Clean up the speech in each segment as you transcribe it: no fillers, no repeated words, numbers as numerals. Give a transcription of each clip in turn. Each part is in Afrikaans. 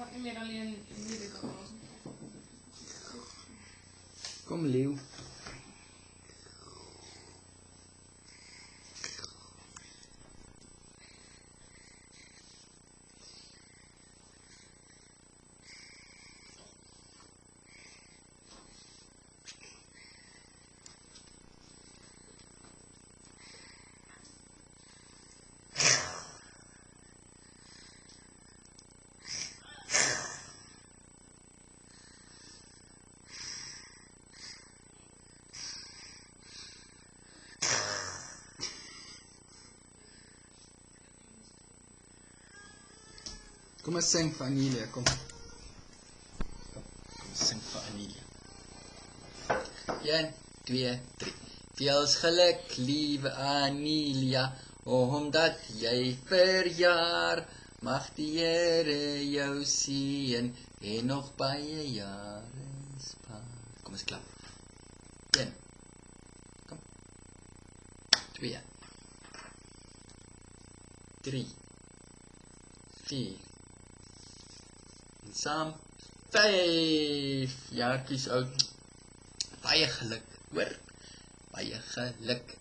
Wat nie meer alleen hierdie dag was. Kom leeuw. Kom eens sing vir Anelia, kom. Kom sing vir Anelia. 1, 2, 3. Veels geluk, lieve Anelia, omdat jy verjaar. Mag die Here jou seën en nog baie jare spaar. Kom eens klap. 1. Kom. 2. 3. 4. En saam 5 jaartjies oud. Baie geluk, hoor. Baie geluk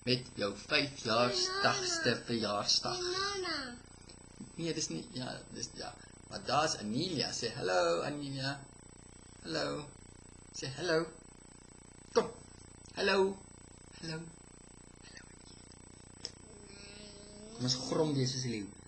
met jou 5-jaarsdagste verjaarsdag. Nee, dis nie, ja, dis, ja. Maar daar is Anelia, sê hallo Anelia. Hallo. Sê hallo. Kom. Hallo. Hallo. Hallo. Kom ons grom jy soos 'n leeu.